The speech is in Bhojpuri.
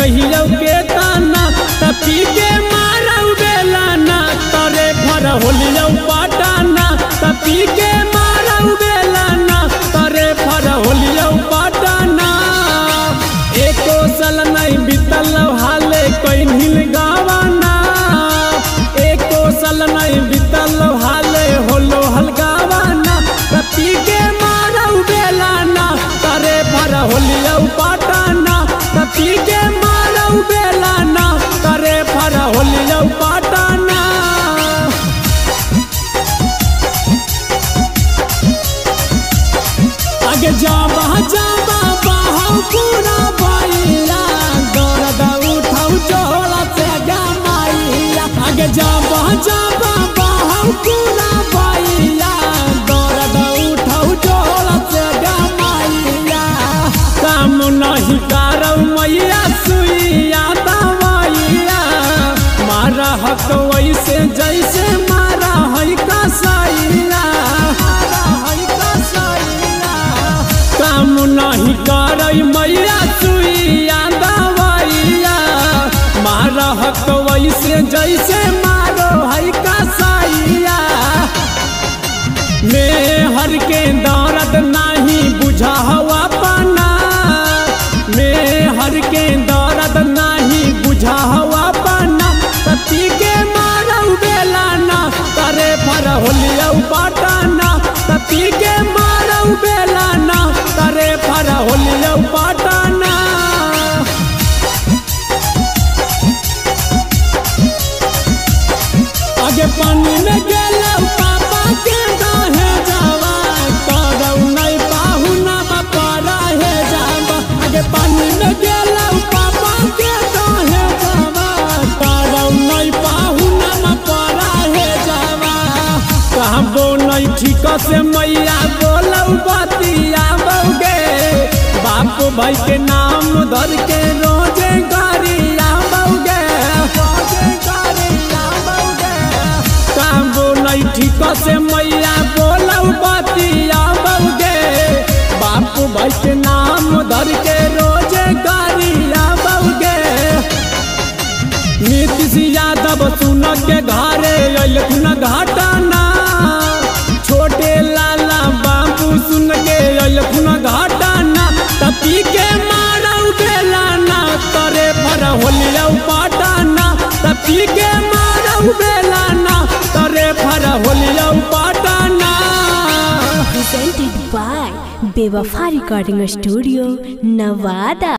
कहियो के ताना तपी के मारऊ बेलाना तरे भर होलियो पटाना तपी के मारऊ बेलाना तरे भर होलियो पटाना एको साल नहीं बीतल हाले कोई नील गावाना एको साल नहीं बीतल हाले होलो हलगावाना तपी के मारऊ बेलाना तरे भर होलियो पटाना तपी के मारऊ बेलाना तरे भर होलियो पटाना आगे जाबा जाबा बाहु पूरा भैया दर्द उठाऊ जोड़ा से गमाइया आगे जाबा जाबा बाहु पूरा भैया दर्द उठाऊ जोड़ा से गमाइया काम नहीं करऊ मैया सुइया दवाइया मारा हक वैसे जैसे मारा है कसाइया काम नहीं करई मैया सुइया दवाइया मारा हक वैसे जैसे मारो है कसाइया में हर के दर्द नहीं बुझा हवा पाना में हर के दर्द नहीं बुझा हवा पाना तती के मारऊ बेलाना तरे भर होलियो पटाना तती के मारऊ बेलाना तरे भर होलियो पटाना आगे पानी में गेलौ पापा के दहे जावा करौ नहीं पाहुना बापा रहे जावा आगे पानी में गेलौ पापा के दहे जावा करौ नहीं पाहुना बापा रहे जावा कहबो नहीं ठीक से मैया बोलौ बतिया बौगे बाप भाई के नाम धर के रोजे गरिया बौगे नहीं ठीक से मैया बोलऊ बतिया बौगे बाप भाई के नाम धर के रोजे गरिया बौगे नीतीश यादव सुन के घरे अयलखुन घाटाना छोटे लाला बाबू सुन के अयलखुन घाटाना तपी के मारऊ बेलाना तरे भर होलियो पटाना तपी के मारऊ बेलाना तरे भर होलियो पटाना। Presented by Bewafaa Recording Studio, Nevada।